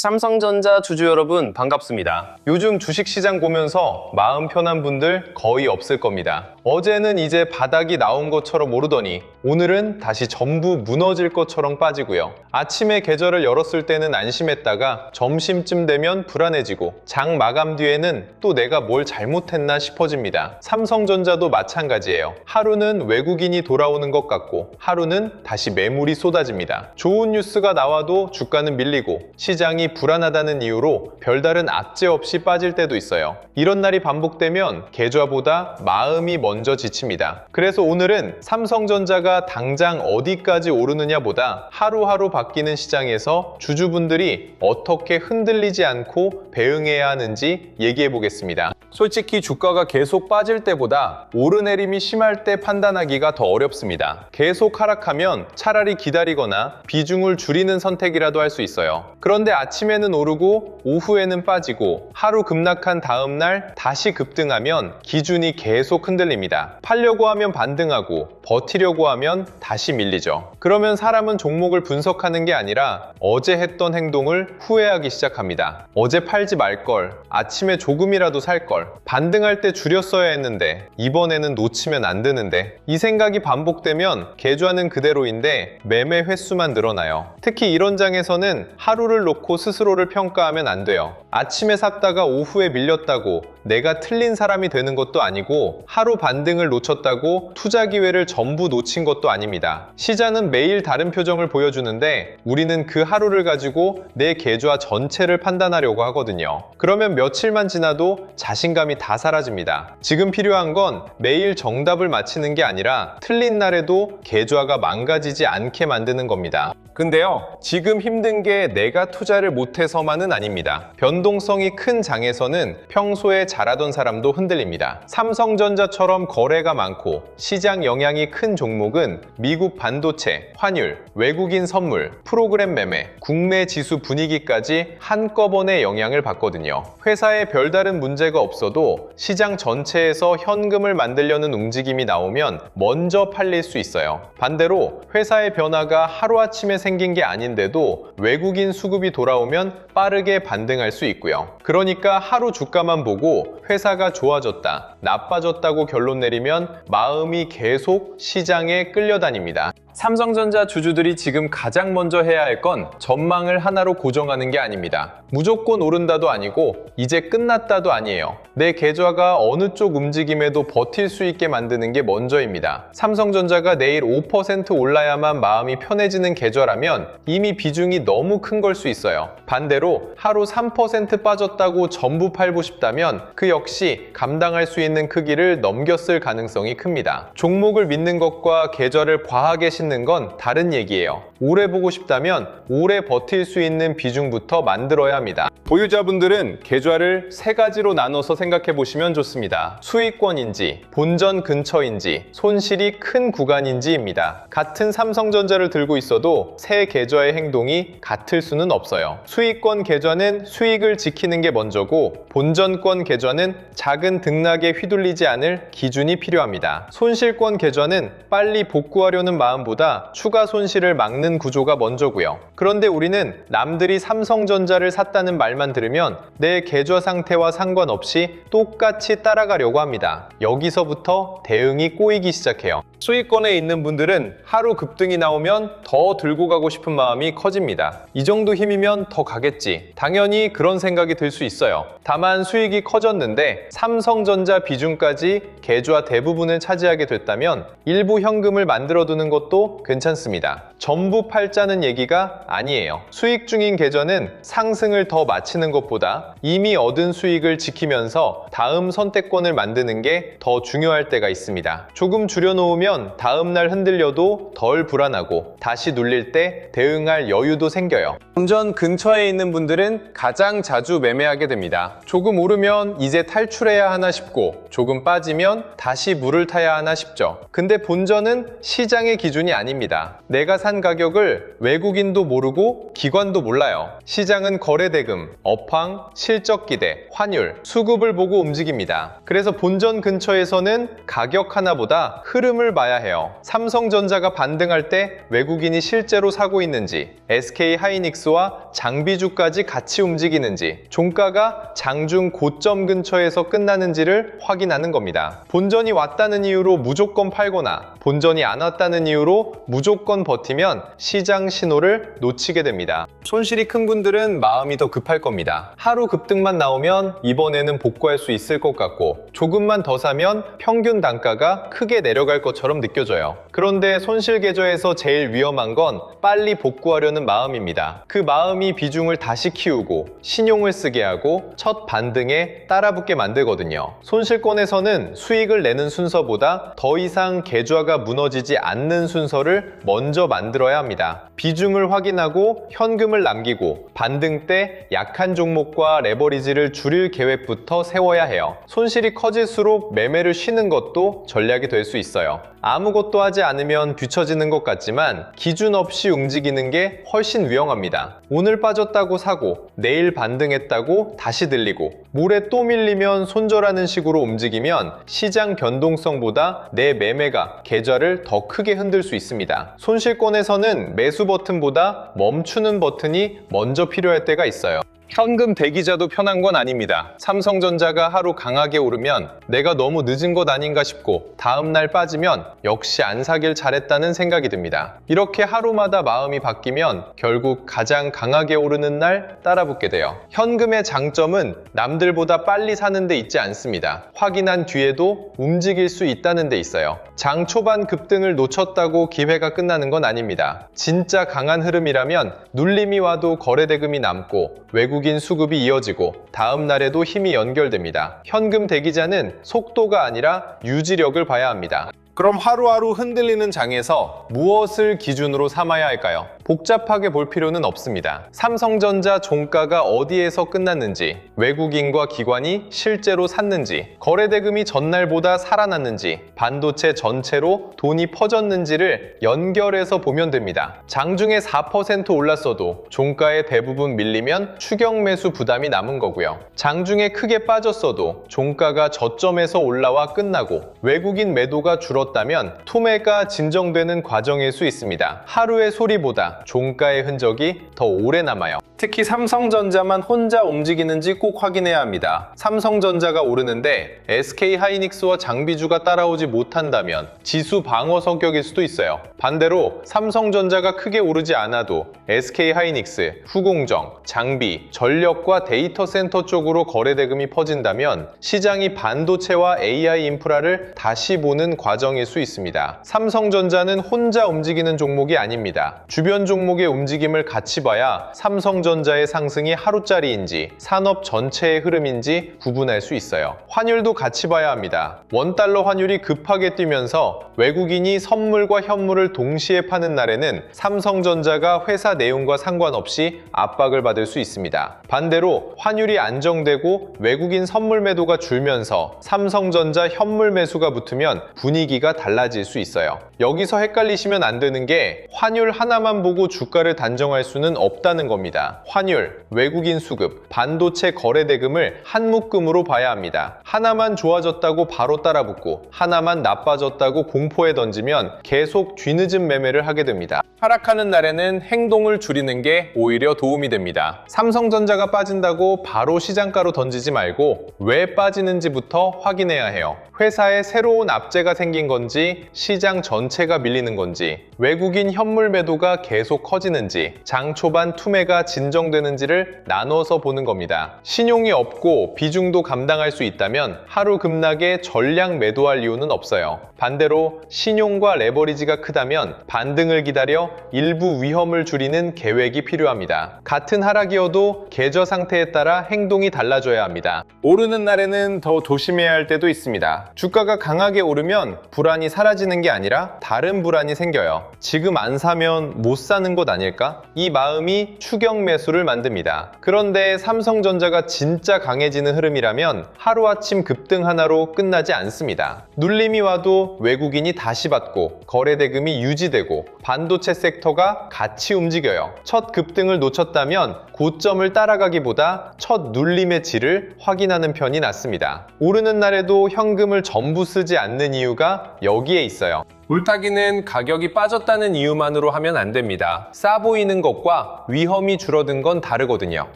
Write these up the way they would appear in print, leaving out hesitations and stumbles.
삼성전자 주주 여러분 반갑습니다. 요즘 주식시장 보면서 마음 편한 분들 거의 없을 겁니다. 어제는 이제 바닥이 나온 것처럼 오르더니 오늘은 다시 전부 무너질 것처럼 빠지고요. 아침에 계좌를 열었을 때는 안심했다가 점심쯤 되면 불안해지고 장 마감 뒤에는 또 내가 뭘 잘못했나 싶어집니다. 삼성전자도 마찬가지예요. 하루는 외국인이 돌아오는 것 같고 하루는 다시 매물이 쏟아집니다. 좋은 뉴스가 나와도 주가는 밀리고 시장이 불안하다는 이유로 별다른 악재 없이 빠질 때도 있어요. 이런 날이 반복되면 계좌보다 마음이 먼저 지칩니다. 그래서 오늘은 삼성전자가 당장 어디까지 오르느냐보다 하루하루 바뀌는 시장에서 주주분들이 어떻게 흔들리지 않고 대응해야 하는지 얘기해 보겠습니다. 솔직히 주가가 계속 빠질 때보다 오르내림이 심할 때 판단하기가 더 어렵습니다. 계속 하락하면 차라리 기다리거나 비중을 줄이는 선택이라도 할 수 있어요. 그런데 아침에는 오르고 오후에는 빠지고 하루 급락한 다음 날 다시 급등하면 기준이 계속 흔들립니다. 팔려고 하면 반등하고 버티려고 하면 다시 밀리죠. 그러면 사람은 종목을 분석하는 게 아니라 어제 했던 행동을 후회하기 시작합니다. 어제 팔지 말걸, 아침에 조금이라도 살걸, 반등할 때 줄였어야 했는데 이번에는 놓치면 안 되는데, 이 생각이 반복되면 계좌는 그대로인데 매매 횟수만 늘어나요. 특히 이런 장에서는 하루를 놓고 스스로를 평가하면 안 돼요. 아침에 샀다가 오후에 밀렸다고 내가 틀린 사람이 되는 것도 아니고 하루 반등을 놓쳤다고 투자 기회를 전부 놓친 것도 아닙니다. 시장은 매일 다른 표정을 보여주는데 우리는 그 하루를 가지고 내 계좌 전체를 판단하려고 하거든요. 그러면 며칠만 지나도 자신감이 다 사라집니다. 지금 필요한 건 매일 정답을 맞히는 게 아니라 틀린 날에도 계좌가 망가지지 않게 만드는 겁니다. 근데요, 지금 힘든 게 내가 투자를 못해서만은 아닙니다. 변동성이 큰 장에서는 평소에 잘하던 사람도 흔들립니다. 삼성전자처럼 거래가 많고 시장 영향이 큰 종목은 미국 반도체, 환율, 외국인 선물, 프로그램 매매, 국내 지수 분위기까지 한꺼번에 영향을 받거든요. 회사에 별다른 문제가 없어도 시장 전체에서 현금을 만들려는 움직임이 나오면 먼저 팔릴 수 있어요. 반대로 회사의 변화가 하루아침에 생긴 게 아닌데도 외국인 수급이 돌아오면 빠르게 반등할 수 있고요. 그러니까 하루 주가만 보고 회사가 좋아졌다, 나빠졌다고 결론 내리면 마음이 계속 시장에 끌려다닙니다. 삼성전자 주주들이 지금 가장 먼저 해야 할 건 전망을 하나로 고정하는 게 아닙니다. 무조건 오른다도 아니고 이제 끝났다도 아니에요. 내 계좌가 어느 쪽 움직임에도 버틸 수 있게 만드는 게 먼저입니다. 삼성전자가 내일 5% 올라야만 마음이 편해지는 계좌라면 이미 비중이 너무 큰 걸 수 있어요. 반대로 하루 3% 빠졌다고 전부 팔고 싶다면 그 역시 감당할 수 있는 크기를 넘겼을 가능성이 큽니다. 종목을 믿는 것과 계좌를 과하게 싣는 건 다른 얘기예요. 오래 보고 싶다면 오래 버틸 수 있는 비중부터 만들어야 합니다. 보유자분들은 계좌를 세 가지로 나눠서 생각해 보시면 좋습니다. 수익권인지, 본전 근처인지, 손실이 큰 구간인지입니다. 같은 삼성전자를 들고 있어도 세 계좌의 행동이 같을 수는 없어요. 수익권 계좌는 수익을 지키는 게 먼저고 본전권 계좌는 작은 등락에 휘둘리지 않을 기준이 필요합니다. 손실권 계좌는 빨리 복구하려는 마음보다 추가 손실을 막는 구조가 먼저고요. 그런데 우리는 남들이 삼성전자를 샀다는 말만 들으면 내 계좌 상태와 상관없이 똑같이 따라가려고 합니다. 여기서부터 대응이 꼬이기 시작해요. 수익권에 있는 분들은 하루 급등이 나오면 더 들고 가고 싶은 마음이 커집니다. 이 정도 힘이면 더 가겠지. 당연히 그런 생각이 들 수 있어요. 다만 수익이 커졌는데 삼성전자 비중까지 계좌 대부분을 차지하게 됐다면 일부 현금을 만들어두는 것도 괜찮습니다. 전부 팔자는 얘기가 아니에요. 수익 중인 계좌는 상승을 더 마치는 것보다 이미 얻은 수익을 지키면서 다음 선택권을 만드는 게 더 중요할 때가 있습니다. 조금 줄여놓으면 다음날 흔들려도 덜 불안하고 다시 눌릴 때 대응할 여유도 생겨요. 본전 근처에 있는 분들은 가장 자주 매매하게 됩니다. 조금 오르면 이제 탈출해야 하나 싶고 조금 빠지면 다시 물을 타야 하나 싶죠. 근데 본전은 시장의 기준이 아닙니다. 내가 산 가격을 외국인도 모르고 기관도 몰라요. 시장은 거래대금, 업황, 실적기대, 환율, 수급을 보고 움직입니다. 그래서 본전 근처에서는 가격 하나보다 흐름을 봐야 해요. 삼성전자가 반등할 때 외국인이 실제로 사고 있는지, SK하이닉스와 장비주까지 같이 움직이는지, 종가가 장중 고점 근처에서 끝나는지를 확인하는 겁니다. 본전이 왔다는 이유로 무조건 팔거나 본전이 안 왔다는 이유로 무조건 버티면 시장 신호를 놓치게 됩니다. 손실이 큰 분들은 마음이 더 급할 겁니다. 하루 급등만 나오면 이번에는 복구할 수 있을 것 같고, 조금만 더 사면 평균 단가가 크게 내려갈 것처럼 느껴져요. 그런데 손실 계좌에서 제일 위험한 건 빨리 복구하려는 마음입니다. 그 마음이 비중을 다시 키우고 신용을 쓰게 하고 첫 반등에 따라붙게 만들거든요. 손실권에서는 수익을 내는 순서보다 더 이상 계좌가 무너지지 않는 순서를 먼저 만들어야 합니다. 비중을 확인하고 현금을 남기고 반등 때 약한 종목과 레버리지를 줄일 계획부터 세워야 해요. 손실이 커질수록 매매를 쉬는 것도 전략이 될 수 있어요. 아무것도 하지 않으면 뒤처지는 것 같지만 기준 없이 움직이는 게 훨씬 위험합니다. 오늘 빠졌다고 사고 내일 반등했다고 다시 들리고 모레 또 밀리면 손절하는 식으로 움직이면 시장 변동성보다 내 매매가 계좌를 더 크게 흔들 수 있습니다. 손실권에서는 매수 버튼보다 멈추는 버튼이 먼저 필요할 때가 있어요. 현금 대기자도 편한 건 아닙니다. 삼성전자가 하루 강하게 오르면 내가 너무 늦은 것 아닌가 싶고 다음날 빠지면 역시 안 사길 잘했다는 생각이 듭니다. 이렇게 하루마다 마음이 바뀌면 결국 가장 강하게 오르는 날 따라붙게 돼요. 현금의 장점은 남들보다 빨리 사는 데 있지 않습니다. 확인한 뒤에도 움직일 수 있다는 데 있어요. 장 초반 급등을 놓쳤다고 기회가 끝나는 건 아닙니다. 진짜 강한 흐름이라면 눌림이 와도 거래대금이 남고 외국인 수급이 이어지고 다음 날에도 힘이 연결됩니다. 현금 대기자는 속도가 아니라 유지력을 봐야 합니다. 그럼 하루하루 흔들리는 장에서 무엇을 기준으로 삼아야 할까요? 복잡하게 볼 필요는 없습니다. 삼성전자 종가가 어디에서 끝났는지, 외국인과 기관이 실제로 샀는지, 거래대금이 전날보다 살아났는지, 반도체 전체로 돈이 퍼졌는지를 연결해서 보면 됩니다. 장중에 4% 올랐어도 종가의 대부분 밀리면 추격 매수 부담이 남은 거고요. 장중에 크게 빠졌어도 종가가 저점에서 올라와 끝나고 외국인 매도가 줄었다면 투매가 진정되는 과정일 수 있습니다. 하루의 소리보다 종가의 흔적이 더 오래 남아요. 특히 삼성전자만 혼자 움직이는지 꼭 확인해야 합니다. 삼성전자가 오르는데 SK하이닉스와 장비주가 따라오지 못한다면 지수 방어 성격일 수도 있어요. 반대로 삼성전자가 크게 오르지 않아도 SK하이닉스, 후공정, 장비, 전력과 데이터 센터 쪽으로 거래대금이 퍼진다면 시장이 반도체와 AI 인프라를 다시 보는 과정일 수 있습니다. 삼성전자는 혼자 움직이는 종목이 아닙니다. 주변 종목의 움직임을 같이 봐야 삼성전자의 상승이 하루짜리인지 산업 전체의 흐름인지 구분할 수 있어요. 환율도 같이 봐야 합니다. 원달러 환율이 급하게 뛰면서 외국인이 선물과 현물을 동시에 파는 날에는 삼성전자가 회사 내용과 상관없이 압박을 받을 수 있습니다. 반대로 환율이 안정되고 외국인 선물 매도가 줄면서 삼성전자 현물 매수가 붙으면 분위기가 달라질 수 있어요. 여기서 헷갈리시면 안 되는 게 환율 하나만 보고 주가를 단정할 수는 없다는 겁니다. 환율, 외국인 수급, 반도체 거래대금을 한 묶음으로 봐야 합니다. 하나만 좋아졌다고 바로 따라붙고 하나만 나빠졌다고 공포에 던지면 계속 뒤늦은 매매를 하게 됩니다. 하락하는 날에는 행동을 줄이는 게 오히려 도움이 됩니다. 삼성전자가 빠진다고 바로 시장가로 던지지 말고 왜 빠지는지부터 확인해야 해요. 회사에 새로운 압제가 생긴 건지, 시장 전체가 밀리는 건지, 외국인 현물 매도가 계속 커지는지, 장 초반 투매가 진정되는지를 나눠서 보는 겁니다. 신용이 없고 비중도 감당할 수 있다면 하루 급락에 전량 매도할 이유는 없어요. 반대로 신용과 레버리지가 크다면 반등을 기다려 일부 위험을 줄이는 계획이 필요합니다. 같은 하락이어도 계좌 상태에 따라 행동이 달라져야 합니다. 오르는 날에는 더 조심해야 할 때도 있습니다. 주가가 강하게 오르면 불안이 사라지는 게 아니라 다른 불안이 생겨요. 지금 안 사면 못 사는 것 아닐까? 이 마음이 추격 매수를 만듭니다. 그런데 삼성전자가 진짜 강해지는 흐름이라면 하루아침 급등 하나로 끝나지 않습니다. 눌림이 와도 외국인이 다시 받고 거래대금이 유지되고 반도체 섹터가 같이 움직여요. 첫 급등을 놓쳤다면 고점을 따라가기보다 첫 눌림의 질을 확인하는 편이 낫습니다. 오르는 날에도 현금을 전부 쓰지 않는 이유가 여기에 있어요. 물타기는 가격이 빠졌다는 이유만으로 하면 안 됩니다. 싸 보이는 것과 위험이 줄어든 건 다르거든요.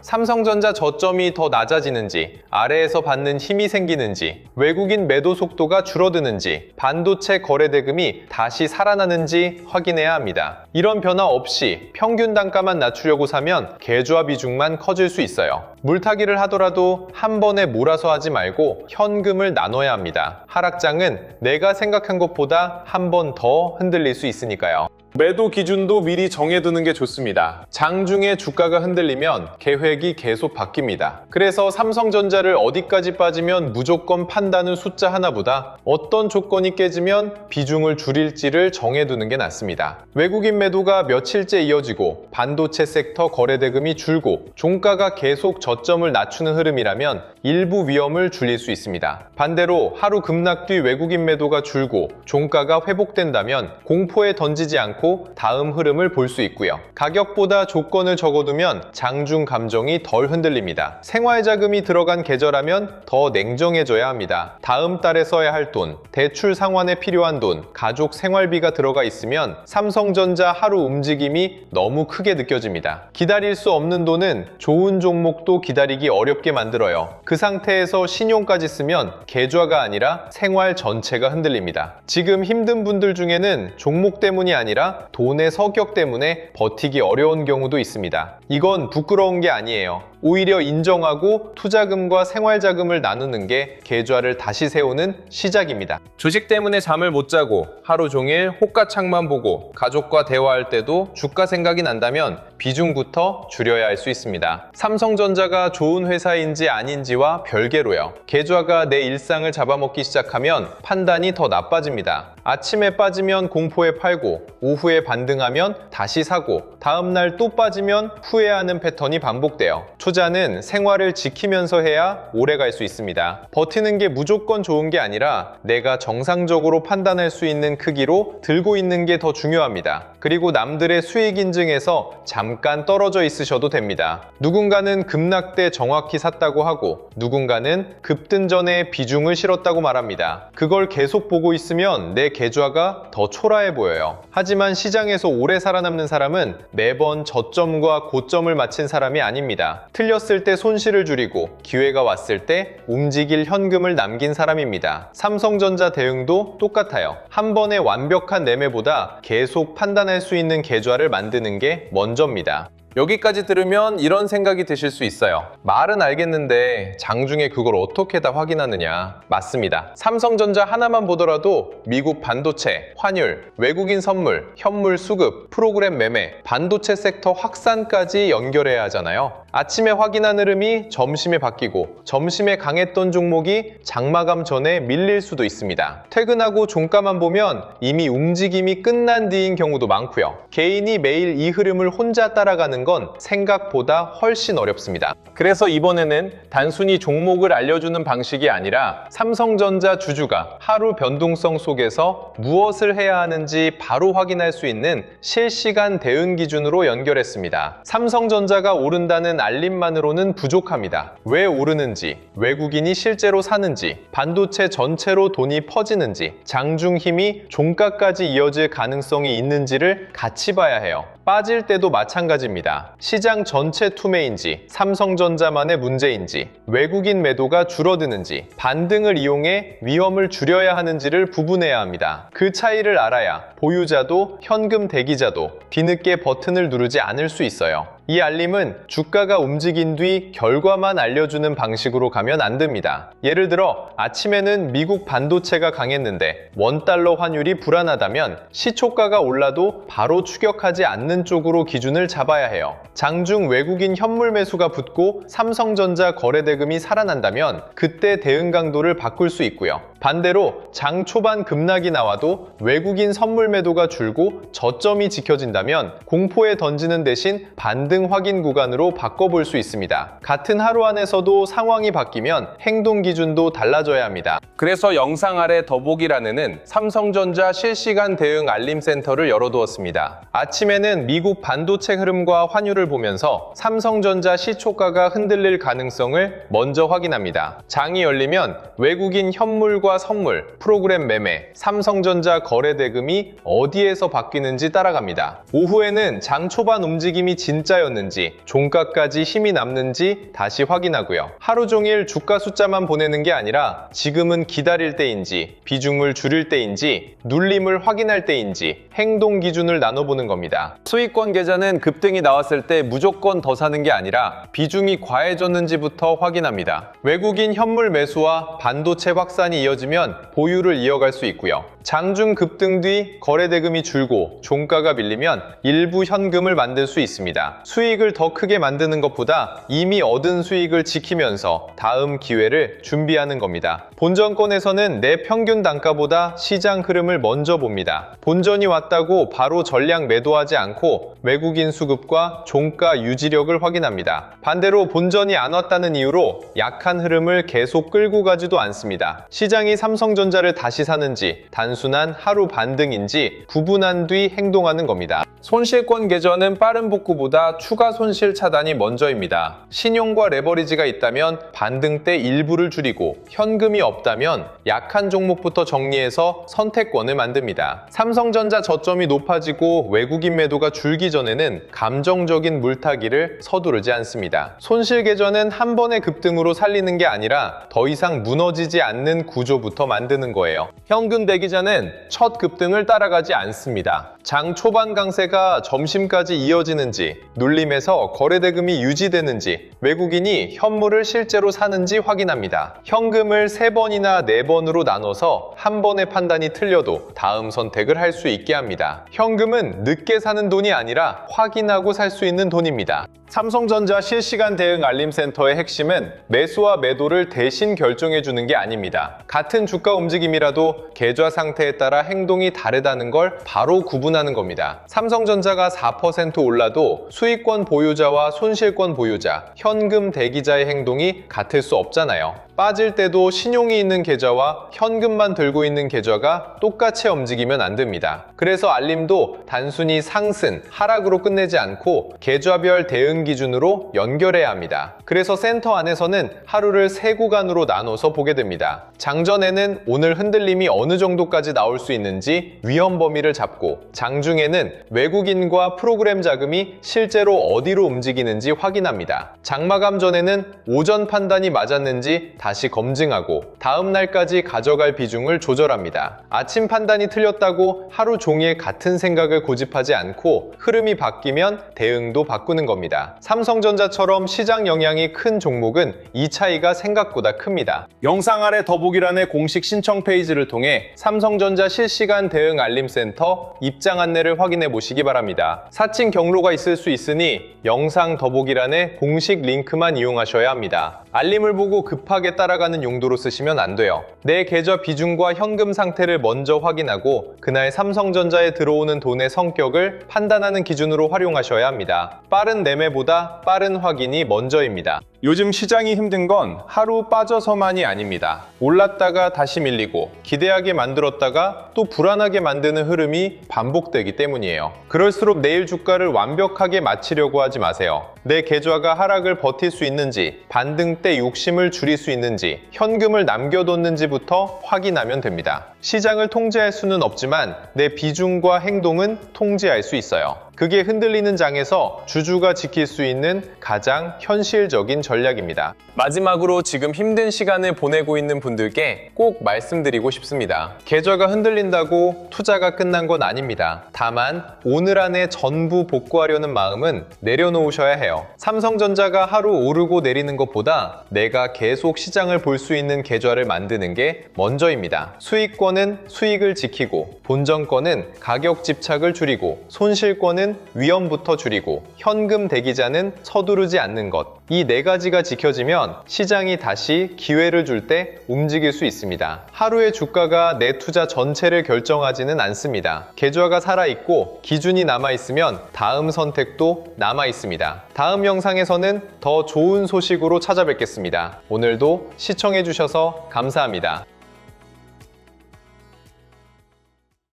삼성전자 저점이 더 낮아지는지, 아래에서 받는 힘이 생기는지, 외국인 매도 속도가 줄어드는지, 반도체 거래 대금이 다시 살아나는지 확인해야 합니다. 이런 변화 없이 평균 단가만 낮추려고 사면 계좌 비중만 커질 수 있어요. 물타기를 하더라도 한 번에 몰아서 하지 말고 현금을 나눠야 합니다. 하락장은 내가 생각한 것보다 한 번 더 흔들릴 수 있으니까요. 매도 기준도 미리 정해두는 게 좋습니다. 장중에 주가가 흔들리면 계획이 계속 바뀝니다. 그래서 삼성전자를 어디까지 빠지면 무조건 판다는 숫자 하나보다 어떤 조건이 깨지면 비중을 줄일지를 정해두는 게 낫습니다. 외국인 매도가 며칠째 이어지고 반도체 섹터 거래 대금이 줄고 종가가 계속 저점을 낮추는 흐름이라면 일부 위험을 줄일 수 있습니다. 반대로 하루 급락 뒤 외국인 매도가 줄고 종가가 회복된다면 공포에 던지지 않고 다음 흐름을 볼 수 있고요. 가격보다 조건을 적어두면 장중 감정이 덜 흔들립니다. 생활자금이 들어간 계좌라면 더 냉정해져야 합니다. 다음 달에 써야 할 돈, 대출 상환에 필요한 돈, 가족 생활비가 들어가 있으면 삼성전자 하루 움직임이 너무 크게 느껴집니다. 기다릴 수 없는 돈은 좋은 종목도 기다리기 어렵게 만들어요. 그 상태에서 신용까지 쓰면 계좌가 아니라 생활 전체가 흔들립니다. 지금 힘든 분들 중에는 종목 때문이 아니라 돈의 서격 때문에 버티기 어려운 경우도 있습니다. 이건 부끄러운 게 아니에요. 오히려 인정하고 투자금과 생활자금을 나누는 게 계좌를 다시 세우는 시작입니다. 주식 때문에 잠을 못 자고 하루 종일 호가창만 보고 가족과 대화할 때도 주가 생각이 난다면 비중부터 줄여야 할 수 있습니다. 삼성전자가 좋은 회사인지 아닌지와 별개로요. 계좌가 내 일상을 잡아먹기 시작하면 판단이 더 나빠집니다. 아침에 빠지면 공포에 팔고 오후에 반등하면 다시 사고 다음날 또 빠지면 후회하는 패턴이 반복돼요. 투자는 생활을 지키면서 해야 오래 갈 수 있습니다. 버티는 게 무조건 좋은 게 아니라 내가 정상적으로 판단할 수 있는 크기로 들고 있는 게 더 중요합니다. 그리고 남들의 수익 인증에서 잠깐 떨어져 있으셔도 됩니다. 누군가는 급락 때 정확히 샀다고 하고 누군가는 급등 전에 비중을 실었다고 말합니다. 그걸 계속 보고 있으면 내 계좌가 더 초라해 보여요. 하지만 시장에서 오래 살아남는 사람은 매번 저점과 고점을 맞힌 사람이 아닙니다. 틀렸을 때 손실을 줄이고 기회가 왔을 때 움직일 현금을 남긴 사람입니다. 삼성전자 대응도 똑같아요. 한 번의 완벽한 매매보다 계속 판단할 수 있는 계좌를 만드는 게 먼저입니다. 여기까지 들으면 이런 생각이 드실 수 있어요. 말은 알겠는데 장중에 그걸 어떻게 다 확인하느냐. 맞습니다. 삼성전자 하나만 보더라도 미국 반도체, 환율, 외국인 선물, 현물 수급, 프로그램 매매, 반도체 섹터 확산까지 연결해야 하잖아요. 아침에 확인한 흐름이 점심에 바뀌고 점심에 강했던 종목이 장마감 전에 밀릴 수도 있습니다. 퇴근하고 종가만 보면 이미 움직임이 끝난 뒤인 경우도 많고요. 개인이 매일 이 흐름을 혼자 따라가는 건 생각보다 훨씬 어렵습니다. 그래서 이번에는 단순히 종목을 알려주는 방식이 아니라 삼성전자 주주가 하루 변동성 속에서 무엇을 해야 하는지 바로 확인할 수 있는 실시간 대응 기준으로 연결했습니다. 삼성전자가 오른다는 알림만으로는 부족합니다. 왜 오르는지, 외국인이 실제로 사는지, 반도체 전체로 돈이 퍼지는지, 장중 힘이 종가까지 이어질 가능성이 있는지를 같이 봐야 해요. 빠질 때도 마찬가지입니다. 시장 전체 투매인지, 삼성전자만의 문제인지, 외국인 매도가 줄어드는지, 반등을 이용해 위험을 줄여야 하는지를 구분해야 합니다. 그 차이를 알아야 보유자도 현금 대기자도 뒤늦게 버튼을 누르지 않을 수 있어요. 이 알림은 주가가 움직인 뒤 결과만 알려주는 방식으로 가면 안 됩니다. 예를 들어 아침에는 미국 반도체가 강했는데 원달러 환율이 불안하다면 시초가가 올라도 바로 추격하지 않는 쪽으로 기준을 잡아야 해요. 장중 외국인 현물 매수가 붙고 삼성전자 거래 대금이 살아난다면 그때 대응 강도를 바꿀 수 있고요. 반대로 장 초반 급락이 나와도 외국인 선물 매도가 줄고 저점이 지켜진다면 공포에 던지는 대신 반등 확인 구간으로 바꿔볼 수 있습니다. 같은 하루 안에서도 상황이 바뀌면 행동 기준도 달라져야 합니다. 그래서 영상 아래 더보기란에는 삼성전자 실시간 대응 알림 센터를 열어두었습니다. 아침에는 미국 반도체 흐름과 환율을 보면서 삼성전자 시초가가 흔들릴 가능성을 먼저 확인합니다. 장이 열리면 외국인 현물과 주가 선물, 프로그램 매매, 삼성전자 거래 대금이 어디에서 바뀌는지 따라갑니다. 오후에는 장 초반 움직임이 진짜였는지, 종가까지 힘이 남는지 다시 확인하고요. 하루 종일 주가 숫자만 보내는 게 아니라 지금은 기다릴 때인지, 비중을 줄일 때인지, 눌림을 확인할 때인지 행동 기준을 나눠보는 겁니다. 수익권 계좌는 급등이 나왔을 때 무조건 더 사는 게 아니라 비중이 과해졌는지부터 확인합니다. 외국인 현물 매수와 반도체 확산이 이어지면 보유를 이어갈 수 있고요. 장중 급등 뒤 거래 대금이 줄고 종가가 밀리면 일부 현금을 만들 수 있습니다. 수익을 더 크게 만드는 것보다 이미 얻은 수익을 지키면서 다음 기회를 준비하는 겁니다. 본전권에서는 내 평균 단가보다 시장 흐름을 먼저 봅니다. 본전이 왔다고 바로 전량 매도하지 않고 외국인 수급과 종가 유지력을 확인합니다. 반대로 본전이 안 왔다는 이유로 약한 흐름을 계속 끌고 가지도 않습니다. 시장이 삼성전자를 다시 사는지 단순한 하루 반등인지 구분한 뒤 행동하는 겁니다. 손실권 계좌는 빠른 복구보다 추가 손실 차단이 먼저입니다. 신용과 레버리지가 있다면 반등 때 일부를 줄이고 현금이 없다면 약한 종목부터 정리해서 선택권을 만듭니다. 삼성전자 저점이 높아지고 외국인 매도가 줄기 전에는 감정적인 물타기를 서두르지 않습니다. 손실 계좌는 한 번의 급등으로 살리는 게 아니라 더 이상 무너지지 않는 구조부터 만드는 거예요. 현금 대기자는 첫 급등을 따라가지 않습니다. 장 초반 강세가 점심까지 이어지는지, 눌림에서 거래 대금이 유지되는지, 외국인이 현물을 실제로 사는지 확인합니다. 현금을 3번이나 4번으로 나눠서 한 번의 판단이 틀려도 다음 선택을 할 수 있게 합니다. 현금은 늦게 사는 돈이 아니라 확인하고 살 수 있는 돈입니다. 삼성전자 실시간 대응 알림센터의 핵심은 매수와 매도를 대신 결정해주는 게 아닙니다. 같은 주가 움직임이라도 계좌 상태에 따라 행동이 다르다는 걸 바로 구분하는 겁니다. 삼성전자가 4% 올라도 수익권 보유자와 손실권 보유자, 현금 대기자의 행동이 같을 수 없잖아요. 빠질 때도 신용이 있는 계좌와 현금만 들고 있는 계좌가 똑같이 움직이면 안 됩니다. 그래서 알림도 단순히 상승, 하락으로 끝내지 않고 계좌별 대응 기준으로 연결해야 합니다. 그래서 센터 안에서는 하루를 3구간으로 나눠서 보게 됩니다. 장전에는 오늘 흔들림이 어느 정도까지 나올 수 있는지 위험 범위를 잡고, 장중에는 외국인과 프로그램 자금이 실제로 어디로 움직이는지 확인합니다. 장마감 전에는 오전 판단이 맞았는지 다시 검증하고 다음 날까지 가져갈 비중을 조절합니다. 아침 판단이 틀렸다고 하루 종일 같은 생각을 고집하지 않고 흐름이 바뀌면 대응도 바꾸는 겁니다. 삼성전자처럼 시장 영향이 큰 종목은 이 차이가 생각보다 큽니다. 영상 아래 더보기란의 공식 신청 페이지를 통해 삼성전자 실시간 대응 알림센터 입장 안내를 확인해 보시기 바랍니다. 사칭 경로가 있을 수 있으니 영상 더보기란의 공식 링크만 이용하셔야 합니다. 알림을 보고 급하게 따라가는 용도로 쓰시면 안 돼요. 내 계좌 비중과 현금 상태를 먼저 확인하고 그날 삼성전자에 들어오는 돈의 성격을 판단하는 기준으로 활용하셔야 합니다. 빠른 매매보다 빠른 확인이 먼저입니다. 요즘 시장이 힘든 건 하루 빠져서만이 아닙니다. 올랐다가 다시 밀리고 기대하게 만들었다가 또 불안하게 만드는 흐름이 반복되기 때문이에요. 그럴수록 내일 주가를 완벽하게 맞추려고 하지 마세요. 내 계좌가 하락을 버틸 수 있는지, 반등 때 욕심을 줄일 수 있는지, 현금을 남겨뒀는지부터 확인하면 됩니다. 시장을 통제할 수는 없지만 내 비중과 행동은 통제할 수 있어요. 그게 흔들리는 장에서 주주가 지킬 수 있는 가장 현실적인 전략입니다. 마지막으로 지금 힘든 시간을 보내고 있는 분들께 꼭 말씀드리고 싶습니다. 계좌가 흔들린다고 투자가 끝난 건 아닙니다. 다만 오늘 안에 전부 복구하려는 마음은 내려놓으셔야 해요. 삼성전자가 하루 오르고 내리는 것보다 내가 계속 시장을 볼 수 있는 계좌를 만드는 게 먼저입니다. 수익권은 수익을 지키고, 본전권은 가격 집착을 줄이고, 손실권은 위험부터 줄이고, 현금 대기자는 서두르지 않는 것. 이 4가지가 지켜지면 시장이 다시 기회를 줄 때 움직일 수 있습니다. 하루의 주가가 내 투자 전체를 결정하지는 않습니다. 계좌가 살아있고 기준이 남아있으면 다음 선택도 남아있습니다. 다음 영상에서는 더 좋은 소식으로 찾아뵙겠습니다. 오늘도 시청해주셔서 감사합니다.